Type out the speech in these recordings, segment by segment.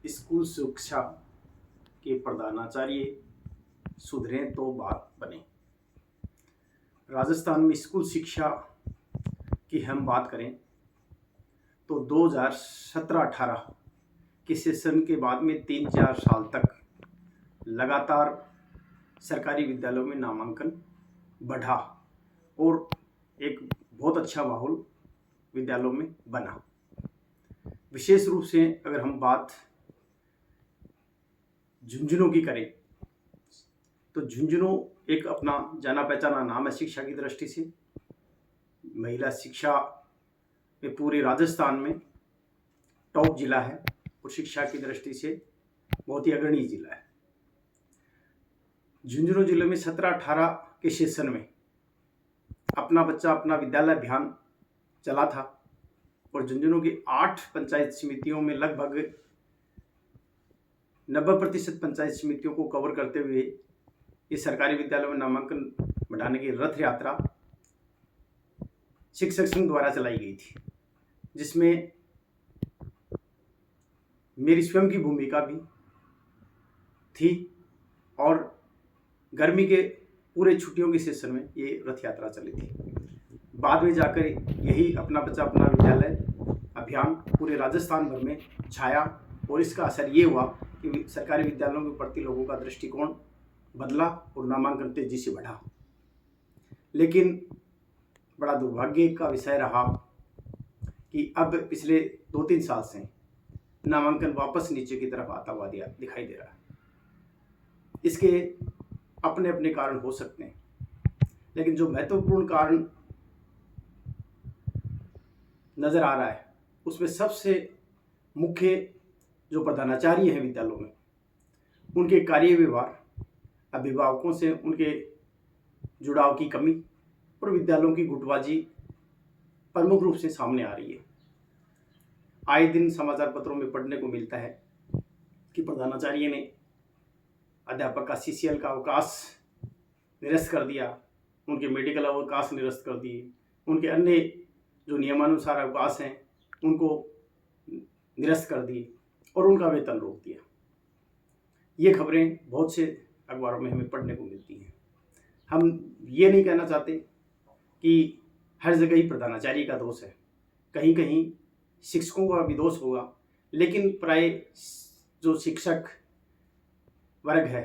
School शिक्षा के प्रधानाचार्य सुधरें तो बात बने। राजस्थान में स्कूल शिक्षा की हम बात करें तो 2017-18 के सेशन के बाद में 3-4 साल तक लगातार सरकारी विद्यालयों में नामांकन बढ़ा और एक बहुत अच्छा माहौल विद्यालयों में बना। विशेष रूप से अगर हम बात झुंझुनू की करें तो झुंझुनू एक अपना जाना पहचाना नाम है शिक्षा की दृष्टि से। महिला शिक्षा में पूरे राजस्थान में टॉप जिला है और शिक्षा की दृष्टि से बहुत ही अग्रणी जिला है। झुंझुनू जिले में 17-18 के सेशन में अपना बच्चा अपना विद्यालय अभियान चला था और झुंझुनू की 8 पंचायत समितियों में लगभग 90% पंचायत समितियों को कवर करते हुए ये सरकारी विद्यालयों में नामांकन बढ़ाने की रथ यात्रा शिक्षक संघ द्वारा चलाई गई थी, जिसमें मेरी स्वयं की भूमिका भी थी और गर्मी के पूरे छुट्टियों के सेशन में ये रथ यात्रा चली थी। बाद में जाकर यही अपना बच्चा अपना विद्यालय अभियान पूरे राजस्थान भर में छाया और इसका असर ये हुआ कि सरकारी विद्यालयों के प्रति लोगों का दृष्टिकोण बदला और नामांकन तेजी से बढ़ा। लेकिन बड़ा दुर्भाग्य का विषय रहा कि अब पिछले 2-3 साल से नामांकन वापस नीचे की तरफ आता हुआ दिखाई दे रहा है। इसके अपने अपने कारण हो सकते हैं, लेकिन जो महत्वपूर्ण कारण नजर आ रहा है उसमें सबसे मुख्य जो प्रधानाचार्य हैं विद्यालयों में, उनके कार्य व्यवहार, अभिभावकों से उनके जुड़ाव की कमी और विद्यालयों की गुटबाजी प्रमुख रूप से सामने आ रही है। आए दिन समाचार पत्रों में पढ़ने को मिलता है कि प्रधानाचार्य ने अध्यापक का CCL का अवकाश निरस्त कर दिया, उनके मेडिकल अवकाश निरस्त कर दिए, उनके अन्य जो नियमानुसार अवकाश हैं उनको निरस्त कर दिए और उनका वेतन रोक दिया। ये खबरें बहुत से अखबारों में हमें पढ़ने को मिलती हैं। हम ये नहीं कहना चाहते कि हर जगह ही प्रधानाचार्य का दोष है, कहीं कहीं शिक्षकों का भी दोष होगा, लेकिन प्राय जो शिक्षक वर्ग है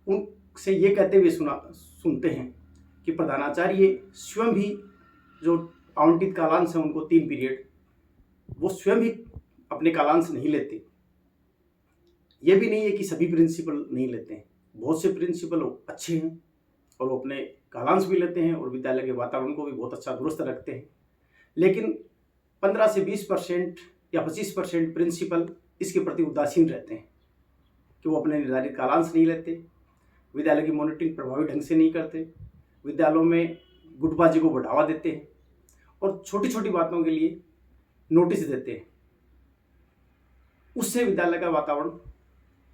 उनसे ये कहते हुए सुनते हैं कि प्रधानाचार्य स्वयं भी जो आवंटित कालांश है उनको 3 पीरियड वो स्वयं भी अपने कालांश नहीं लेते। ये भी नहीं है कि सभी प्रिंसिपल नहीं लेते हैं, बहुत से प्रिंसिपल अच्छे हैं और वो अपने कालांश भी लेते हैं और विद्यालय के वातावरण को भी बहुत अच्छा दुरुस्त रखते हैं। लेकिन 15 से 20% या 25% प्रिंसिपल इसके प्रति उदासीन रहते हैं कि वो अपने निर्धारित कालांश नहीं लेते, विद्यालय की मॉनिटरिंग प्रभावी ढंग से नहीं करते, विद्यालयों में गुटबाजी को बढ़ावा देते हैं और छोटी छोटी बातों के लिए नोटिस देते हैं। उससे विद्यालय का वातावरण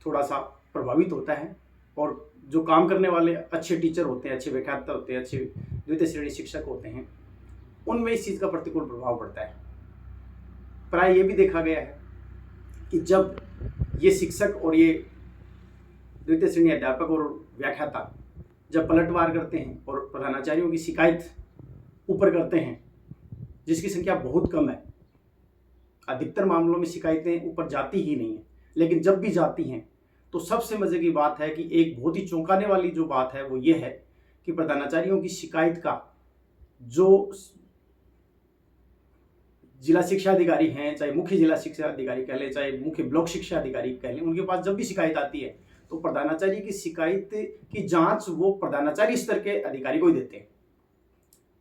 थोड़ा सा प्रभावित होता है और जो काम करने वाले अच्छे टीचर होते हैं, अच्छे व्याख्याता होते हैं, अच्छे द्वितीय श्रेणी शिक्षक होते हैं, उनमें इस चीज़ का प्रतिकूल प्रभाव पड़ता है। प्राय ये भी देखा गया है कि जब ये शिक्षक और ये द्वितीय श्रेणी अध्यापक और व्याख्याता जब पलटवार करते हैं और प्रधानाचार्यों की शिकायत ऊपर करते हैं, जिसकी संख्या बहुत कम है, अधिकतर मामलों में शिकायतें ऊपर जाती ही नहीं है, लेकिन जब भी जाती हैं तो सबसे मजे की बात है कि एक बहुत ही चौंकाने वाली जो बात है वो ये है कि प्रधानाचार्यों की शिकायत का जो जिला शिक्षा अधिकारी हैं, चाहे मुख्य जिला शिक्षा अधिकारी कह लें, चाहे मुख्य ब्लॉक शिक्षा अधिकारी कह लें, उनके पास जब भी शिकायत आती है तो प्रधानाचार्य की शिकायत की जांच वो प्रधानाचार्य स्तर के अधिकारी को ही देते हैं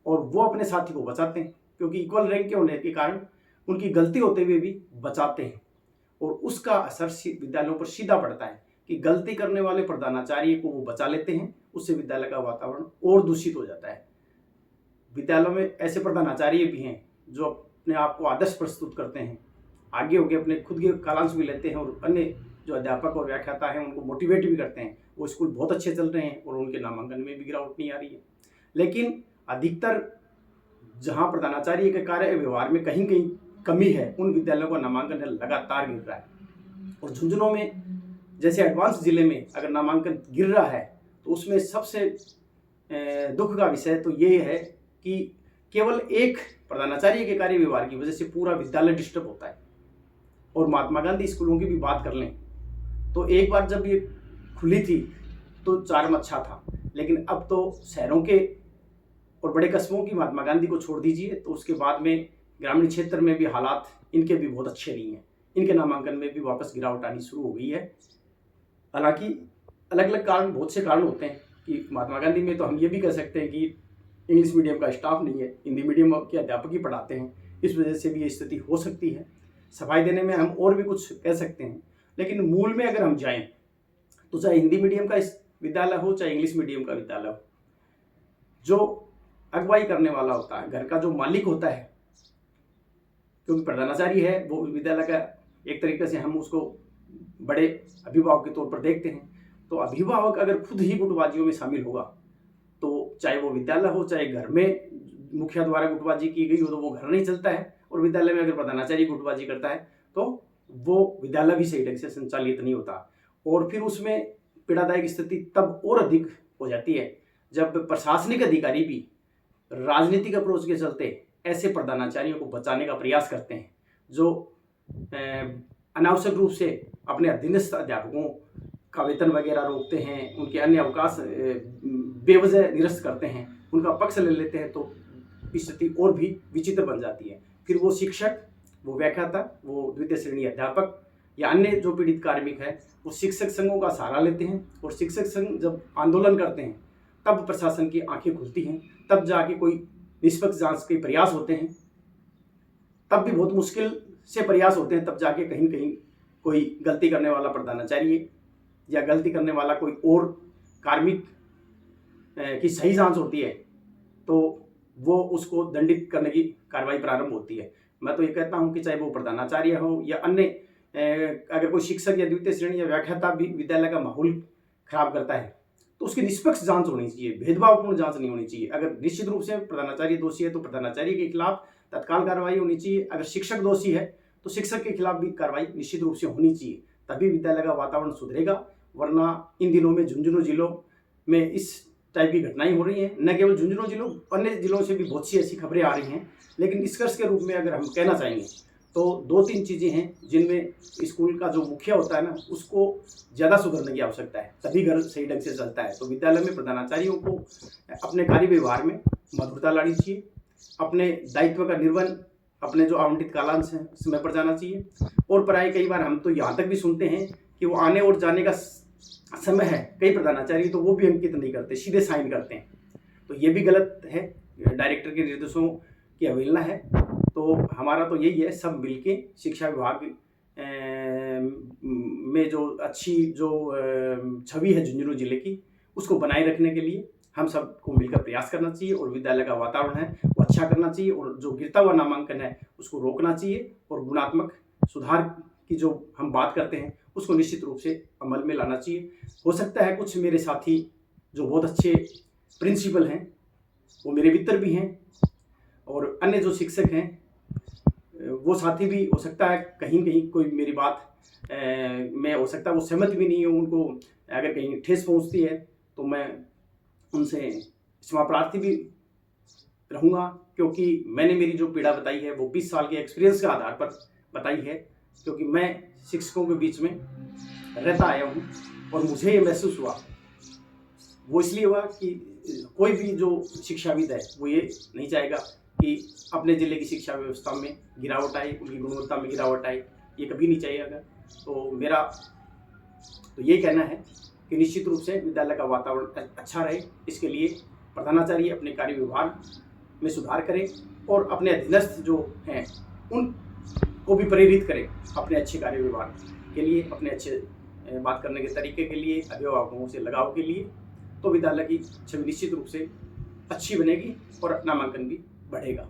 और वो अपने साथी को बचाते हैं, क्योंकि इक्वल रैंक के होने के कारण उनकी गलती होते हुए भी बचाते हैं और उसका असर विद्यालयों पर सीधा पड़ता है कि गलती करने वाले प्रधानाचार्य को वो बचा लेते हैं, उससे विद्यालय का वातावरण और दूषित हो जाता है। विद्यालयों में ऐसे प्रधानाचार्य भी हैं जो अपने आप को आदर्श प्रस्तुत करते हैं, आगे होकर अपने खुद के कालांश भी लेते हैं और अन्य जो अध्यापक और व्याख्याता हैं उनको मोटिवेट भी करते हैं। वो स्कूल बहुत अच्छे चल रहे हैं और उनके नामांकन में भी गिरावट नहीं आ रही है। लेकिन अधिकतर जहाँ प्रधानाचार्य के कार्य व्यवहार में कहीं कहीं कमी है, उन विद्यालयों का नामांकन लगातार गिर रहा है। और झुंझुनू में जैसे एडवांस ज़िले में अगर नामांकन गिर रहा है तो उसमें सबसे दुख का विषय तो ये है कि केवल एक प्रधानाचार्य के कार्य व्यवहार की वजह से पूरा विद्यालय डिस्टर्ब होता है। और महात्मा गांधी स्कूलों की भी बात कर लें तो एक बार जब ये खुली थी तो चार्म अच्छा था, लेकिन अब तो शहरों के और बड़े कस्बों की महात्मा गांधी को छोड़ दीजिए तो उसके बाद में ग्रामीण क्षेत्र में भी हालात इनके भी बहुत अच्छे नहीं हैं। इनके नामांकन में भी वापस गिरावट आनी शुरू हो गई है। हालांकि अलग अलग कारण, बहुत से कारण होते हैं कि महात्मा गांधी में तो हम ये भी कह सकते हैं कि इंग्लिश मीडियम का स्टाफ नहीं है, हिंदी मीडियम के अध्यापक ही पढ़ाते हैं, इस वजह से भी ये स्थिति हो सकती है। सफाई देने में हम और भी कुछ कह सकते हैं, लेकिन मूल में अगर हम जाएं तो चाहे हिंदी मीडियम का विद्यालय हो चाहे इंग्लिश मीडियम का विद्यालय हो, जो अगुवाई करने वाला होता है, घर का जो मालिक होता है, क्योंकि प्रधानाचार्य है वो विद्यालय का एक तरीके से हम उसको बड़े अभिभावक के तौर पर देखते हैं। तो अभिभावक अगर खुद ही गुटबाजियों में शामिल होगा तो चाहे वो विद्यालय हो चाहे घर में मुखिया द्वारा गुटबाजी की गई हो तो वो घर नहीं चलता है, और विद्यालय में अगर प्रधानाचार्य गुटबाजी करता है तो वो विद्यालय भी सही ढंग से संचालित नहीं होता। और फिर उसमें पीड़ादायक स्थिति तब और अधिक हो जाती है जब प्रशासनिक अधिकारी भी राजनीतिक अप्रोच के चलते ऐसे प्रधानाचार्यों को बचाने का प्रयास करते हैं जो अनावश्यक रूप से अपने अधीनस्थ अध्यापकों का वेतन वगैरह रोकते हैं, उनके अन्य अवकाश बेवजह निरस्त करते हैं, उनका पक्ष ले लेते हैं, तो स्थिति और भी विचित्र बन जाती है। फिर वो शिक्षक, वो व्याख्याता, वो द्वितीय श्रेणी अध्यापक या अन्य जो पीड़ित कार्मिक है वो शिक्षक संघों का सहारा लेते हैं, और शिक्षक संघ जब आंदोलन करते हैं तब प्रशासन की आंखें खुलती हैं, तब जाके कोई निष्पक्ष जांच के प्रयास होते हैं, तब भी बहुत मुश्किल से प्रयास होते हैं, तब जाके कहीं कहीं कोई गलती करने वाला प्रधानाचार्य या गलती करने वाला कोई और कार्मिक की सही जांच होती है तो वो उसको दंडित करने की कार्रवाई प्रारंभ होती है। मैं तो ये कहता हूँ कि चाहे वो प्रधानाचार्य हो या अन्य अगर कोई शिक्षक या द्वितीय श्रेणी या व्याख्याता भी विद्यालय का माहौल खराब करता है तो उसकी निष्पक्ष जांच होनी चाहिए, भेदभावपूर्ण जांच नहीं होनी चाहिए। अगर निश्चित रूप से प्रधानाचार्य दोषी है तो प्रधानाचार्य के खिलाफ तत्काल कार्रवाई होनी चाहिए, अगर शिक्षक दोषी है तो शिक्षक के खिलाफ भी कार्रवाई निश्चित रूप से होनी चाहिए, तभी विद्यालय का वातावरण सुधरेगा। वरना इन दिनों में झुंझुनू जिलों में इस टाइप की घटनाएं हो रही हैं, न केवल झुंझुनू जिलों, अन्य जिलों से भी बहुत सी ऐसी खबरें आ रही हैं। लेकिन निष्कर्ष के रूप में अगर हम कहना चाहेंगे तो 2-3 चीज़ें हैं जिनमें स्कूल का जो मुखिया होता है ना उसको ज़्यादा सुधरने की आवश्यकता है, तभी घर सही ढंग से चलता है। तो विद्यालय में प्रधानाचार्यों को अपने कार्य व्यवहार में मधुरता लानी चाहिए, अपने दायित्व का निर्वहन, अपने जो आवंटित कालांश हैं समय पर जाना चाहिए। और प्राय कई बार हम तो यहाँ तक भी सुनते हैं कि वो आने और जाने का समय है कई प्रधानाचार्य तो वो भी अंकित नहीं करते, सीधे साइन करते हैं, तो ये भी गलत है, डायरेक्टर के निर्देशों की अवहेलना है। तो हमारा तो यही है, सब मिलके शिक्षा विभाग में जो अच्छी जो छवि है झुंझुनू जिले की उसको बनाए रखने के लिए हम सबको मिलकर प्रयास करना चाहिए, और विद्यालय का वातावरण है वो अच्छा करना चाहिए, और जो गिरता हुआ नामांकन है उसको रोकना चाहिए, और गुणात्मक सुधार की जो हम बात करते हैं उसको निश्चित रूप से अमल में लाना चाहिए। हो सकता है कुछ मेरे साथी जो बहुत अच्छे प्रिंसिपल हैं वो मेरे मित्र भी हैं, और अन्य जो शिक्षक हैं वो साथी भी हो सकता है कहीं कहीं कोई मेरी बात में हो सकता है वो सहमत भी नहीं हो, उनको अगर कहीं ठेस पहुंचती है तो मैं उनसे क्षमा प्रार्थी भी रहूँगा, क्योंकि मैंने मेरी जो पीड़ा बताई है वो 20 साल के एक्सपीरियंस के आधार पर बताई है, क्योंकि मैं शिक्षकों के बीच में रहता आया हूँ और मुझे ये महसूस हुआ, वो इसलिए हुआ कि कोई भी जो शिक्षाविद है वो ये नहीं चाहेगा कि अपने ज़िले की शिक्षा व्यवस्था में गिरावट आए, उनकी गुणवत्ता में गिरावट आए, ये कभी नहीं चाहिएगा। तो मेरा तो ये कहना है कि निश्चित रूप से विद्यालय का वातावरण अच्छा रहे, इसके लिए प्रधानाचार्य अपने कार्य व्यवहार में सुधार करें और अपने अधीनस्थ जो हैं उनको भी प्रेरित करें अपने अच्छे कार्य व्यवहार के लिए, अपने अच्छे बात करने के तरीके के लिए, अभिभावकों से लगाव के लिए। तो विद्यालय की छवि निश्चित रूप से अच्छी बनेगी और नामांकन भी बढ़ेगा।